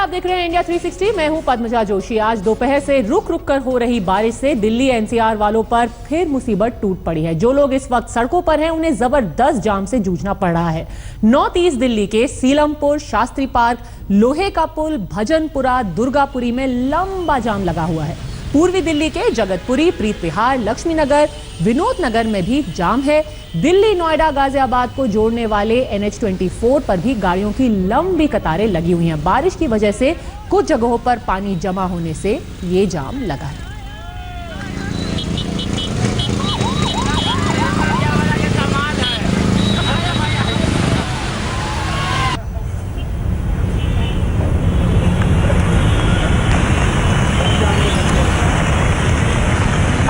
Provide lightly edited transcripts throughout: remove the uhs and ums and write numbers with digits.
आप देख रहे हैं इंडिया 360। मैं हूं पद्मजा जोशी। आज दोपहर से रुक रुक कर हो रही बारिश से दिल्ली एनसीआर वालों पर फिर मुसीबत टूट पड़ी है। जो लोग इस वक्त सड़कों पर हैं उन्हें जबरदस्त जाम से जूझना पड़ रहा है। नॉर्थ ईस्ट दिल्ली के सीलमपुर, शास्त्री पार्क, लोहे का पुल, भजनपुरा, दुर्गापुरी में लंबा जाम लगा हुआ है। पूर्वी दिल्ली के जगतपुरी, प्रीत विहार, लक्ष्मी नगर, विनोद नगर में भी जाम है। दिल्ली, नोएडा, गाजियाबाद को जोड़ने वाले NH24 पर भी गाड़ियों की लंबी कतारें लगी हुई हैं। बारिश की वजह से कुछ जगहों पर पानी जमा होने से ये जाम लगा है।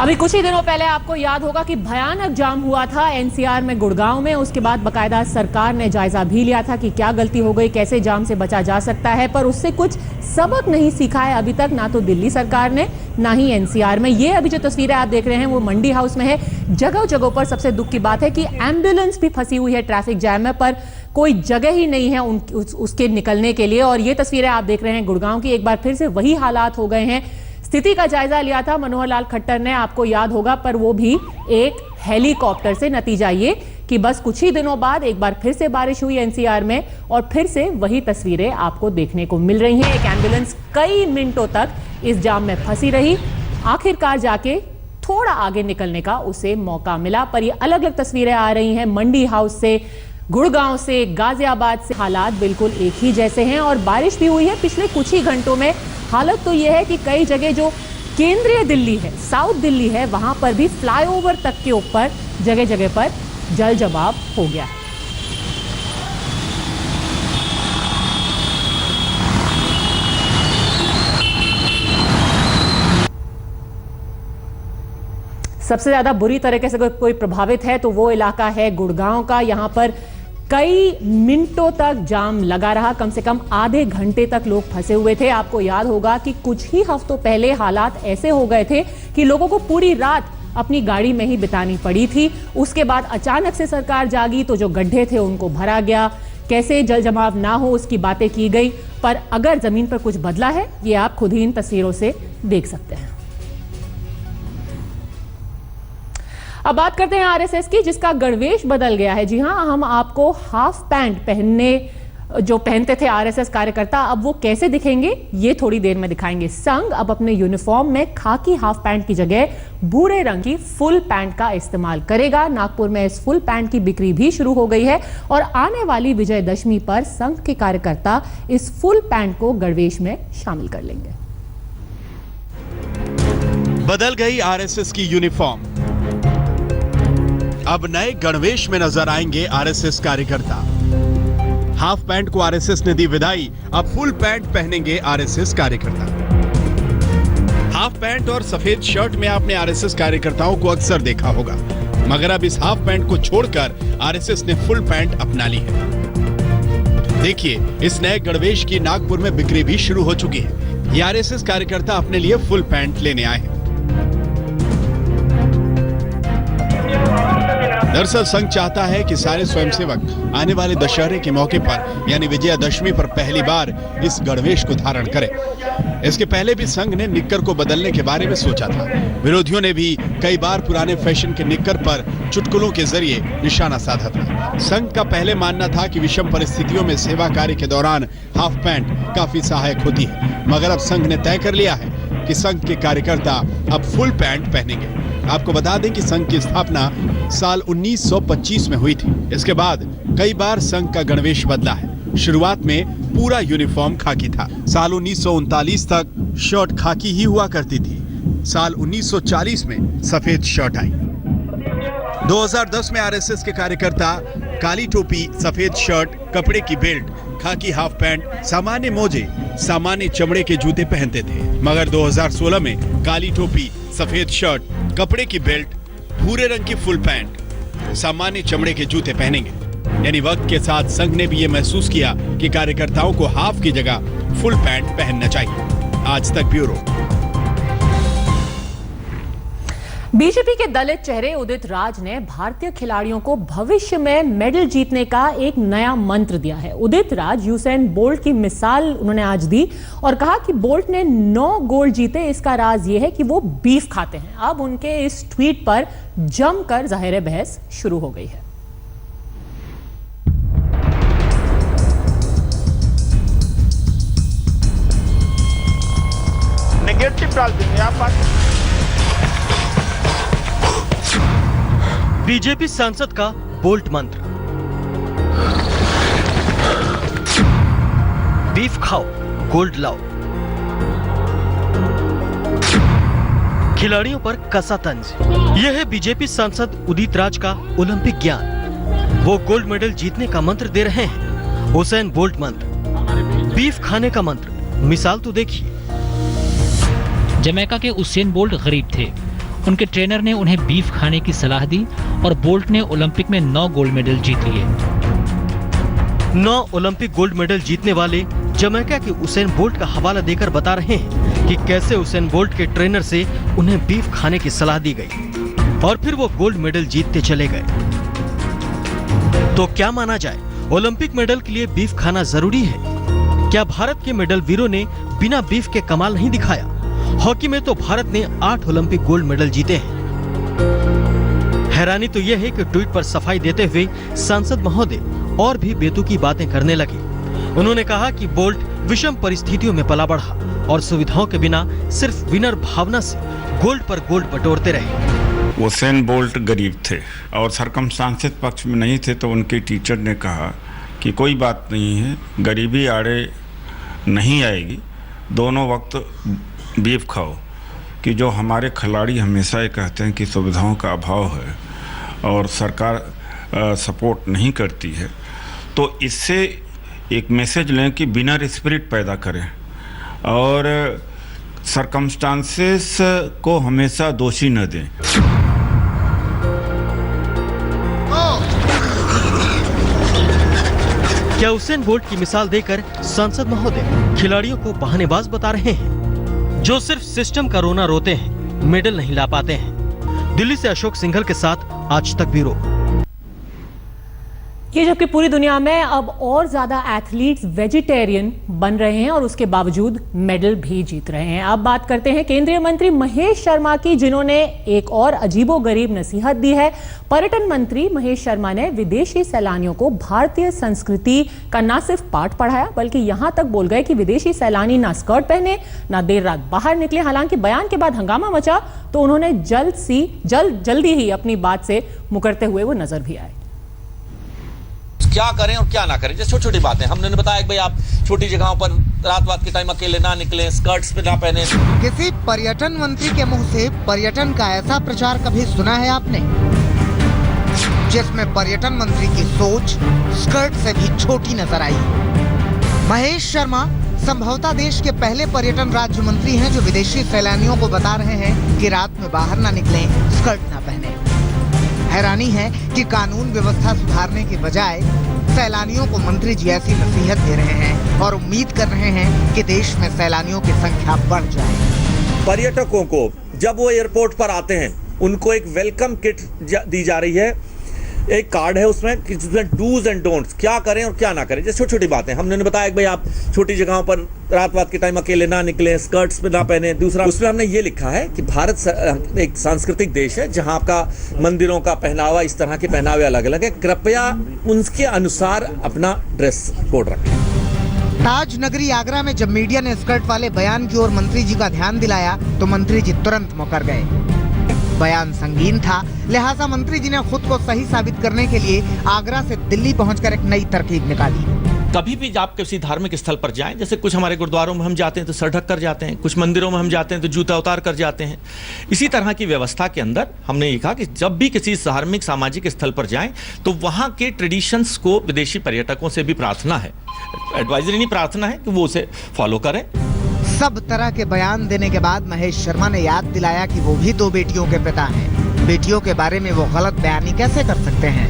अभी कुछ ही दिनों पहले आपको याद होगा कि भयानक जाम हुआ था एनसीआर में, गुड़गांव में। उसके बाद बकायदा सरकार ने जायजा भी लिया था कि क्या गलती हो गई, कैसे जाम से बचा जा सकता है, पर उससे कुछ सबक नहीं सीखा है अभी तक, ना तो दिल्ली सरकार ने, ना ही एनसीआर में। ये अभी जो तस्वीरें आप देख रहे हैं वो मंडी हाउस में है। जगह जगह पर सबसे दुख की बात है कि एम्बुलेंस भी फंसी हुई है ट्रैफिक जैम में, पर कोई जगह ही नहीं है उसके निकलने के लिए। और ये तस्वीरें आप देख रहे हैं गुड़गांव की। एक बार फिर से वही हालात हो गए हैं। स्थिति का जायजा लिया था मनोहर लाल खट्टर ने, आपको याद होगा, पर वो भी एक हेलीकॉप्टर से। नतीजा ये कि बस कुछ ही दिनों बाद एक बार फिर से बारिश हुई एनसीआर में और फिर से वही तस्वीरें आपको देखने को मिल रही हैं। एक एम्बुलेंस कई मिनटों तक इस जाम में फंसी रही, आखिरकार जाके थोड़ा आगे निकलने का उसे मौका मिला। पर ये अलग अलग तस्वीरें आ रही हैं मंडी हाउस से, गुड़गांव से, गाजियाबाद से। हालात बिल्कुल एक ही जैसे हैं और बारिश भी हुई है पिछले कुछ ही घंटों में। हालत तो यह है कि कई जगह जो केंद्रीय दिल्ली है, साउथ दिल्ली है, वहां पर भी फ्लाईओवर तक के ऊपर जगह जगह पर जल जमाव हो गया है। सबसे ज्यादा बुरी तरीके से कोई प्रभावित है तो वो इलाका है गुड़गांव का। यहां पर कई मिनटों तक जाम लगा रहा, कम से कम आधे घंटे तक लोग फंसे हुए थे। आपको याद होगा कि कुछ ही हफ्तों पहले हालात ऐसे हो गए थे कि लोगों को पूरी रात अपनी गाड़ी में ही बितानी पड़ी थी। उसके बाद अचानक से सरकार जागी तो जो गड्ढे थे उनको भरा गया। कैसे जल जमाव ना हो उसकी बातें की गई, पर अगर जमीन पर कुछ बदला है ये आप खुद ही इन तस्वीरों से देख सकते हैं। अब बात करते हैं आरएसएस की, जिसका गणवेश बदल गया है। जी हां, हम आपको हाफ पैंट पहनते थे आरएसएस कार्यकर्ता, अब वो कैसे दिखेंगे ये थोड़ी देर में दिखाएंगे। संघ अब अपने यूनिफॉर्म में खाकी हाफ पैंट की जगह भूरे रंग की फुल पैंट का इस्तेमाल करेगा। नागपुर में इस फुल पैंट की बिक्री भी शुरू हो गई है और आने वाली विजयदशमी पर संघ के कार्यकर्ता इस फुल पैंट को गणवेश में शामिल कर लेंगे। बदल गई आरएसएस की यूनिफॉर्म, अब नए गणवेश में नजर आएंगे आरएसएस कार्यकर्ता। हाफ पैंट को आरएसएस ने दी विदाई, अब फुल पैंट पहनेंगे आरएसएस कार्यकर्ता। हाफ पैंट और सफेद शर्ट में आपने आरएसएस कार्यकर्ताओं को अक्सर देखा होगा, मगर अब इस हाफ पैंट को छोड़कर आरएसएस ने फुल पैंट अपना ली है। देखिए, इस नए गणवेश की नागपुर में बिक्री भी शुरू हो चुकी है। ये आरएसएस कार्यकर्ता अपने लिए फुल पैंट लेने आए हैं। दरअसल संघ चाहता है कि सारे स्वयंसेवक आने वाले दशहरे के मौके पर यानी विजयादशमी पर पहली बार इस गणवेश को धारण करें। इसके पहले भी संघ ने निक्कर को बदलने के बारे में सोचा था। विरोधियों ने भी कई बार पुराने फैशन के निक्कर पर चुटकुलों के जरिए निशाना साधा था। संघ का पहले मानना था कि विषम परिस्थितियों में सेवा कार्य के दौरान हाफ पैंट काफी सहायक होती है, मगर अब संघ ने तय कर लिया है कि संघ के कार्यकर्ता अब फुल पैंट पहनेंगे। आपको बता दें कि संघ की स्थापना साल 1925 में हुई थी। इसके बाद कई बार संघ का गणवेश बदला है। शुरुआत में पूरा यूनिफॉर्म खाकी था। साल 1939 तक शर्ट खाकी ही हुआ करती थी। साल 1940 में सफेद शर्ट आई। 2010 में आरएसएस के कार्यकर्ता काली टोपी, सफेद शर्ट, कपड़े की बेल्ट, खाकी हाफ पैंट, सामान्य मोजे, सामान्य चमड़े के जूते पहनते थे। मगर 2016 में काली टोपी, सफेद शर्ट, कपड़े की बेल्ट, भूरे रंग की फुल पैंट, सामान्य चमड़े के जूते पहनेंगे। यानी वक्त के साथ संघ ने भी ये महसूस किया कि कार्यकर्ताओं को हाफ की जगह फुल पैंट पहनना चाहिए। आज तक ब्यूरो। बीजेपी के दलित चेहरे उदित राज ने भारतीय खिलाड़ियों को भविष्य में मेडल जीतने का एक नया मंत्र दिया है। उदित राज यूसेन बोल्ट की मिसाल उन्होंने आज दी और कहा कि बोल्ट ने 9 गोल्ड जीते, इसका राज ये है कि वो बीफ खाते हैं। अब उनके इस ट्वीट पर जमकर जाहिर बहस शुरू हो गई है। नेगेटिव डाल देंगे आप। बीजेपी सांसद का बोल्ट मंत्र, बीफ खाओ गोल्ड लाओ। खिलाड़ियों पर कसा तंज। यह है बीजेपी सांसद उदित राज का ओलंपिक ज्ञान। वो गोल्ड मेडल जीतने का मंत्र दे रहे हैं, हुसैन बोल्ट मंत्र, बीफ खाने का मंत्र। मिसाल तो देखिए। जमैका के हुसैन बोल्ट गरीब थे, उनके ट्रेनर ने उन्हें बीफ खाने की सलाह दी और बोल्ट ने ओलंपिक में 9 गोल्ड मेडल जीत लिए। 9 ओलंपिक गोल्ड मेडल जीतने वाले जमैका के हुसैन बोल्ट का हवाला देकर बता रहे हैं कि कैसे हुसैन बोल्ट के ट्रेनर से उन्हें बीफ खाने की सलाह दी गई और फिर वो गोल्ड मेडल जीतते चले गए। तो क्या माना जाए, ओलंपिक मेडल के लिए बीफ खाना जरूरी है? क्या भारत के मेडल वीरों ने बिना बीफ के कमाल नहीं दिखाया? हॉकी में तो भारत ने 8 ओलंपिक गोल्ड मेडल जीते हैं। हैरानी तो यह है कि ट्वीट पर सफाई देते हुए सांसद महोदय और भी बेतुकी बातें करने लगे। उन्होंने कहा कि बोल्ट विषम परिस्थितियों में पला बढ़ा और सुविधाओं के बिना सिर्फ विनर भावना से गोल्ड पर गोल्ड बटोरते रहे। हुसैन बोल्ट गरीब थे और सरकमस्टांसेस पक्ष में नहीं थे, तो उनके टीचर ने कहा कि कोई बात नहीं है, गरीबी आड़े नहीं आएगी, दोनों वक्त बीफ खाओ। कि जो हमारे खिलाड़ी हमेशा ये कहते हैं कि सुविधाओं का अभाव है और सरकार सपोर्ट नहीं करती है, तो इससे एक मैसेज लें कि विनर स्पिरिट पैदा करें और सरकमस्टांसेस को हमेशा दोषी न दें। क्या हुसैन बोल्ट की मिसाल देकर सांसद महोदय खिलाड़ियों को बहानेबाज बता रहे हैं, जो सिर्फ सिस्टम का रोना रोते हैं, मेडल नहीं ला पाते हैं? दिल्ली से अशोक सिंघल के साथ आज तक ब्यूरो। ये जबकि पूरी दुनिया में अब और ज्यादा एथलीट्स वेजिटेरियन बन रहे हैं और उसके बावजूद मेडल भी जीत रहे हैं। अब बात करते हैं केंद्रीय मंत्री महेश शर्मा की, जिन्होंने एक और अजीबोगरीब नसीहत दी है। पर्यटन मंत्री महेश शर्मा ने विदेशी सैलानियों को भारतीय संस्कृति का न सिर्फ पाठ पढ़ाया, बल्कि यहां तक बोल गए कि विदेशी सैलानी ना स्कर्ट पहने, ना देर रात बाहर निकले। हालांकि बयान के बाद हंगामा मचा तो उन्होंने जल्दी ही अपनी बात से मुकरते हुए वो नजर भी आए। क्या करें और क्या ना करें, जैसे छोटी छोटी बातें हमने बताया कि भाई आप छोटी जगहों पर रात के टाइम अकेले ना निकलें, स्कर्ट्स पे ना पहने। किसी पर्यटन मंत्री के मुंह से पर्यटन का ऐसा प्रचार कभी सुना है आपने, जिसमें पर्यटन मंत्री की सोच स्कर्ट से भी छोटी नजर आई? महेश शर्मा संभवतः देश के पहले पर्यटन राज्य मंत्री हैं जो विदेशी सैलानियों को बता रहे हैं कि रात में बाहर ना निकलें, स्कर्ट ना पहने। हैरानी है कि कानून व्यवस्था सुधारने के बजाय सैलानियों को मंत्री जी ऐसी नसीहत दे रहे हैं और उम्मीद कर रहे हैं कि देश में सैलानियों की संख्या बढ़ जाए। पर्यटकों को जब वो एयरपोर्ट पर आते हैं, उनको एक वेलकम किट दी जा रही है, एक कार्ड है उसमें जिसमें डूज एंड डोंट्स, क्या करें और क्या ना करें, जैसे छोटी छोटी बातें हमने बताया कि भाई आप छोटी जगहों पर रात के टाइम अकेले ना निकलें, स्कर्ट्स पे ना पहने। दूसरा, उसमें हमने ये लिखा है कि भारत एक सांस्कृतिक देश है जहां आपका मंदिरों का पहनावा, इस तरह के पहनावे अलग अलग है, कृपया उनके अनुसार अपना ड्रेस कोड रखें। ताज नगरी आगरा में जब मीडिया ने स्कर्ट वाले बयान की ओर मंत्री जी का ध्यान दिलाया तो मंत्री जी तुरंत मुकर गए। बयान संगीन था, लिहाजा मंत्री जी ने खुद को सही साबित करने के लिए आगरा से दिल्ली पहुंचकर एक नई तरकीब निकाली। कभी भी आप किसी धार्मिक स्थल पर जाएं, जैसे कुछ हमारे गुरुद्वारों में हम जाते हैं तो सर ढक कर जाते हैं, कुछ मंदिरों में हम जाते हैं तो जूता उतार कर जाते हैं। इसी तरह की व्यवस्था के अंदर हमने ये कहा कि जब भी किसी धार्मिक सामाजिक स्थल पर जाएं तो वहां के ट्रेडिशंस को विदेशी पर्यटकों से भी प्रार्थना है, एडवाइजरी नहीं, प्रार्थना है कि वो उसे फॉलो करें। सब तरह के बयान देने के बाद महेश शर्मा ने याद दिलाया कि वो भी 2 बेटियों के पिता हैं। बेटियों के बारे में वो गलत बयानी कैसे कर सकते हैं?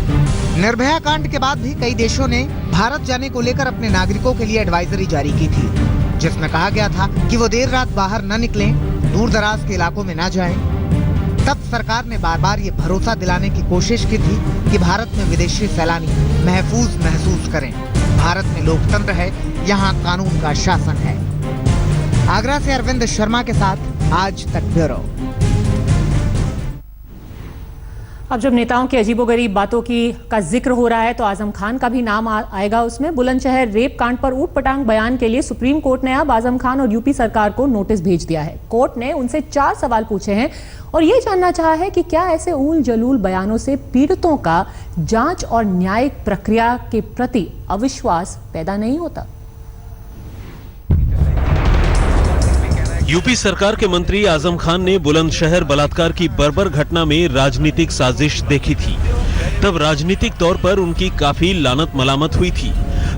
निर्भया कांड के बाद भी कई देशों ने भारत जाने को लेकर अपने नागरिकों के लिए एडवाइजरी जारी की थी, जिसमें कहा गया था कि वो देर रात बाहर न निकलें, दूर दराज के इलाकों में न जाएं। तब सरकार ने बार बार ये भरोसा दिलाने की कोशिश की थी कि भारत में विदेशी सैलानी महफूज महसूस करें। भारत में लोकतंत्र है, यहाँ कानून का शासन है। आगरा से अरविंद शर्मा के साथ आज तक ब्यूरो। अब जब नेताओं की अजीबोगरीब बातों का जिक्र हो रहा है तो आजम खान का भी नाम आएगा उसमें। बुलंदशहर रेप कांड पर ऊट-पटांग बयान के लिए सुप्रीम कोर्ट ने अब आजम खान और यूपी सरकार को नोटिस भेज दिया है। कोर्ट ने उनसे 4 सवाल पूछे हैं और ये जानना चाहा है कि क्या ऐसे ऊल जलूल बयानों से पीड़ितों का जांच और न्यायिक प्रक्रिया के प्रति अविश्वास पैदा नहीं होता। यूपी सरकार के मंत्री आजम खान ने बुलंदशहर बलात्कार की बर्बर घटना में राजनीतिक साजिश देखी थी। तब राजनीतिक तौर पर उनकी काफी लानत मलामत हुई थी।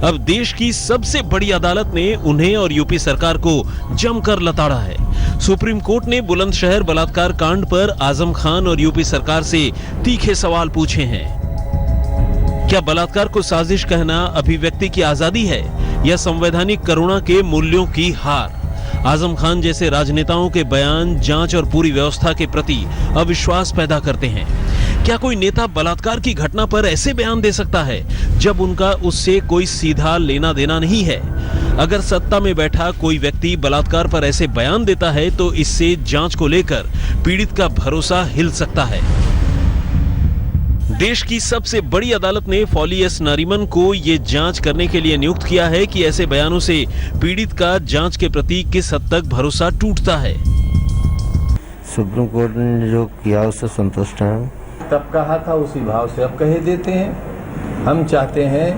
अब देश की सबसे बड़ी अदालत ने उन्हें और यूपी सरकार को जमकर लताड़ा है। सुप्रीम कोर्ट ने बुलंदशहर बलात्कार कांड पर आजम खान और यूपी सरकार से तीखे सवाल पूछे हैं। क्या बलात्कार को साजिश कहना अभिव्यक्ति की आजादी है या संवैधानिक करुणा के मूल्यों की हार? आजम खान जैसे राजनेताओं के बयान जांच और पूरी व्यवस्था के प्रति अविश्वास पैदा करते हैं। क्या कोई नेता बलात्कार की घटना पर ऐसे बयान दे सकता है जब उनका उससे कोई सीधा लेना देना नहीं है? अगर सत्ता में बैठा कोई व्यक्ति बलात्कार पर ऐसे बयान देता है तो इससे जांच को लेकर पीड़ित का भरोसा हिल सकता है। देश की सबसे बड़ी अदालत ने फॉली एस नारीमन को ये जांच करने के लिए नियुक्त किया है कि ऐसे बयानों से पीड़ित का जांच के प्रति किस हद तक भरोसा टूटता है। सुप्रीम कोर्ट ने जो किया उससे संतुष्ट हैं। तब कहा था उसी भाव से अब कह देते हैं। हम चाहते हैं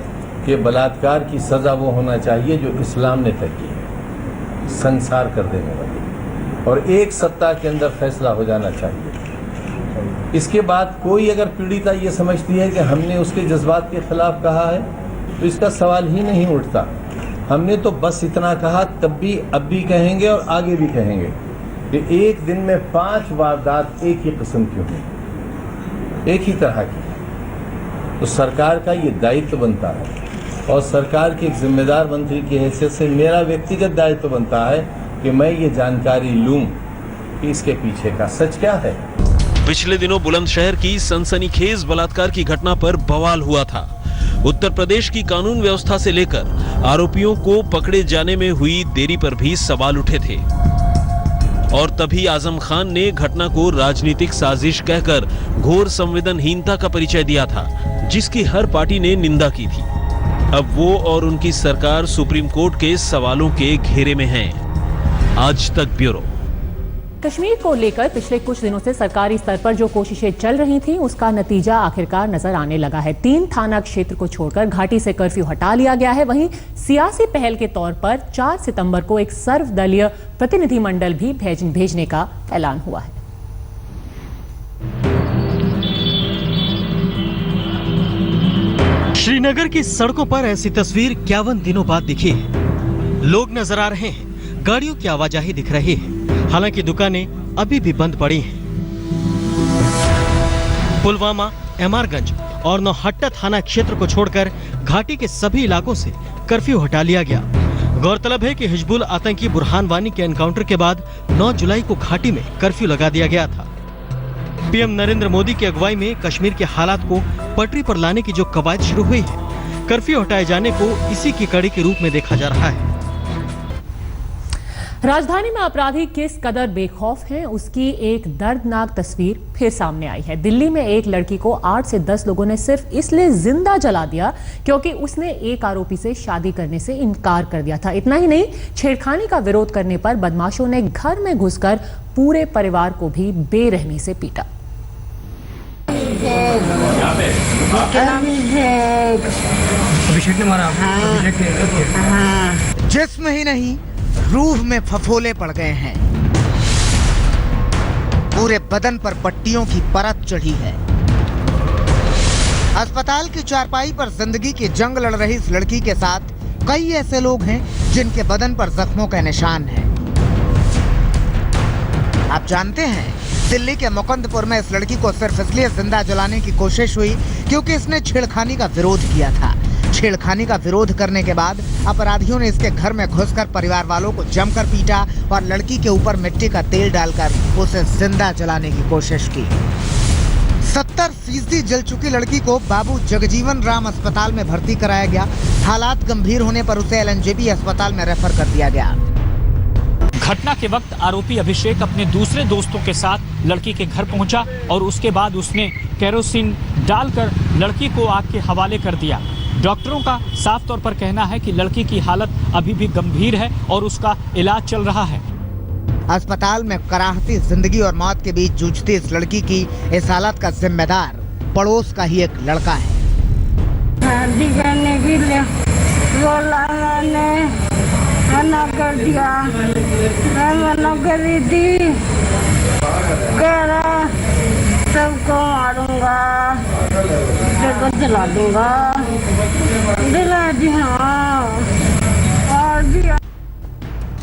कि बलात्कार की सजा वो होना चाहिए जो इस्लाम ने तय की है, संसार कर देने वाली, और एक सप्ताह के अंदर फैसला हो जाना चाहिए। इसके बाद कोई अगर पीड़िता ये समझती है कि हमने उसके जज्बात के खिलाफ कहा है तो इसका सवाल ही नहीं उठता। हमने तो बस इतना कहा, तब भी अब भी कहेंगे और आगे भी कहेंगे कि एक दिन में 5 वारदात एक ही किस्म की हुई, एक ही तरह की। तो सरकार का ये दायित्व बनता है और सरकार के एक जिम्मेदार मंत्री की हैसियत से मेरा व्यक्तिगत दायित्व बनता है कि मैं ये जानकारी लूं कि इसके पीछे का सच क्या है। पिछले दिनों बुलंदशहर की सनसनीखेज बलात्कार की घटना पर बवाल हुआ था। उत्तर प्रदेश की कानून व्यवस्था से लेकर आरोपियों को पकड़े जाने में हुई देरी पर भी सवाल उठे थे और तभी आजम खान ने घटना को राजनीतिक साजिश कहकर घोर संवेदनहीनता का परिचय दिया था, जिसकी हर पार्टी ने निंदा की थी। अब वो और उनकी सरकार सुप्रीम कोर्ट के सवालों के घेरे में हैं। आज तक ब्यूरो। कश्मीर को लेकर पिछले कुछ दिनों से सरकारी स्तर पर जो कोशिशें चल रही थीं उसका नतीजा आखिरकार नजर आने लगा है। 3 थाना क्षेत्र को छोड़कर घाटी से कर्फ्यू हटा लिया गया है। वहीं सियासी पहल के तौर पर 4 सितंबर को एक सर्वदलीय प्रतिनिधिमंडल भी भेजने का ऐलान हुआ है। श्रीनगर की सड़कों पर ऐसी तस्वीर 51 दिनों बाद दिखी है। लोग नजर आ रहे हैं, गाड़ियों की आवाजाही दिख रही है, हालांकि दुकानें अभी भी बंद पड़ी हैं। पुलवामा, एमआरगंज और नौहट्टा थाना क्षेत्र को छोड़कर घाटी के सभी इलाकों से कर्फ्यू हटा लिया गया। गौरतलब है कि हिजबुल आतंकी बुरहान वानी के एनकाउंटर के बाद 9 जुलाई को घाटी में कर्फ्यू लगा दिया गया था। पीएम नरेंद्र मोदी की अगुवाई में कश्मीर के हालात को पटरी पर लाने की जो कवायद शुरू हुई है, कर्फ्यू हटाए जाने को इसी की कड़ी के रूप में देखा जा रहा है। राजधानी में अपराधी किस कदर बेखौफ हैं, उसकी एक दर्दनाक तस्वीर फिर सामने आई है। दिल्ली में एक लड़की को 8 से 10 लोगों ने सिर्फ इसलिए जिंदा जला दिया क्योंकि उसने एक आरोपी से शादी करने से इनकार कर दिया था। इतना ही नहीं, छेड़खानी का विरोध करने पर बदमाशों ने घर में घुसकर पूरे परिवार को भी बेरहमी से पीटा। जिस्म ही नहीं, रूह में फफोले पड़ गए हैं। पूरे बदन पर पट्टियों की परत चढ़ी है। अस्पताल की चारपाई पर जिंदगी की जंग लड़ रही इस लड़की के साथ कई ऐसे लोग हैं जिनके बदन पर जख्मों के निशान हैं। आप जानते हैं, दिल्ली के मुकंदपुर में इस लड़की को सिर्फ इसलिए जिंदा जलाने की कोशिश हुई क्योंकि इसने छेड़खानी का विरोध किया था। छेड़खानी का विरोध करने के बाद अपराधियों ने इसके घर में घुसकर परिवार वालों को जमकर पीटा और लड़की के ऊपर मिट्टी का तेल डालकर उसे जिंदा जलाने की कोशिश की। 70% जल चुकी लड़की को बाबू जगजीवन राम अस्पताल में भर्ती कराया गया। हालात गंभीर होने पर उसे एलएनजेबी अस्पताल में रेफर कर दिया गया। घटना के वक्त आरोपी अभिषेक अपने दूसरे दोस्तों के साथ लड़की के घर पहुंचा और उसके बाद उसने केरोसिन डालकर लड़की को आग के हवाले कर दिया। डॉक्टरों का साफ तौर पर कहना है कि लड़की की हालत अभी भी गंभीर है और उसका इलाज चल रहा है। अस्पताल में कराहती जिंदगी और मौत के बीच जूझती इस लड़की की इस हालत का जिम्मेदार पड़ोस का ही एक लड़का है। शादी करने के लिए बोला, मैंने मना कर दिया। मैं मना करी थी, कह रहा सबको मारूंगा, सबको जला दूंगा। दिला दी हाँ और दिया।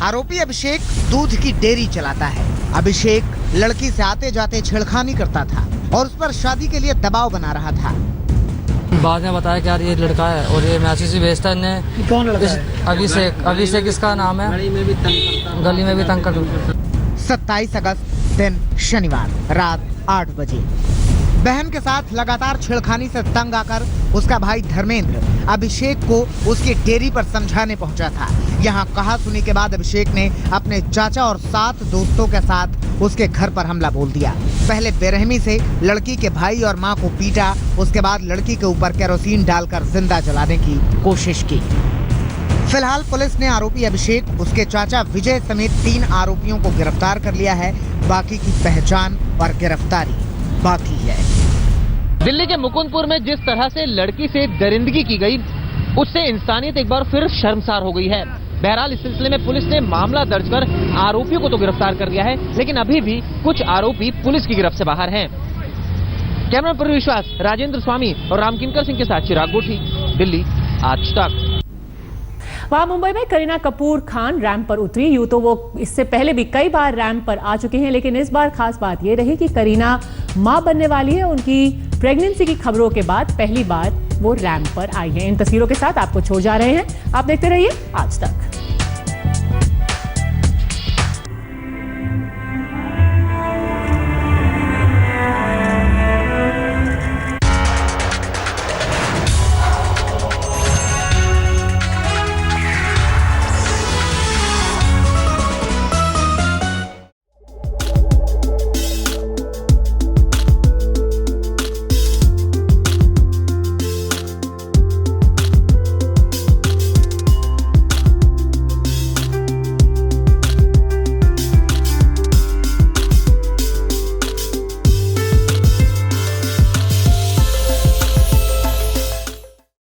आरोपी अभिषेक दूध की डेयरी चलाता है। अभिषेक लड़की से आते जाते छेड़खानी करता था और उस पर शादी के लिए दबाव बना रहा था। बाद में बताया कि यार ये लड़का है और ये मैसेज से भेजता है। कौन लड़का है? अभिषेक इसका नाम है। गली में भी तंग कर। 27 अगस्त दिन शनिवार रात 8 बजे बहन के साथ लगातार छेड़खानी से तंग आकर उसका भाई धर्मेंद्र अभिषेक को उसकी डेयरी पर समझाने पहुंचा था। यहां कहा सुनी के बाद अभिषेक ने अपने चाचा और 7 दोस्तों के साथ उसके घर पर हमला बोल दिया। पहले बेरहमी से लड़की के भाई और मां को पीटा, उसके बाद लड़की के ऊपर केरोसिन डालकर जिंदा जलाने की कोशिश की। फिलहाल पुलिस ने आरोपी अभिषेक, उसके चाचा विजय समेत 3 आरोपियों को गिरफ्तार कर लिया है। बाकी की पहचान और गिरफ्तारी बाकी है। दिल्ली के मुकुंदपुर में जिस तरह से लड़की से दरिंदगी की गई, उससे इंसानियत एक बार फिर शर्मसार हो गई है। बहरहाल इस सिलसिले में पुलिस ने मामला दर्ज कर आरोपियों को तो गिरफ्तार कर लिया है, लेकिन अभी भी कुछ आरोपी पुलिस की गिरफ्त से बाहर हैं। कैमरा पर विश्वास, राजेंद्र स्वामी और रामकिंकर सिंह के साथ चिराग गोठी, दिल्ली आज तक। वहां मुंबई में करीना कपूर खान रैंप पर उतरी। यूं तो वो इससे पहले भी कई बार रैंप पर आ चुके हैं, लेकिन इस बार खास बात ये रही कि करीना मां बनने वाली है। उनकी प्रेगनेंसी की खबरों के बाद पहली बार वो रैंप पर आई हैं। इन तस्वीरों के साथ आपको छोड़ जा रहे हैं। आप देखते रहिए आज तक।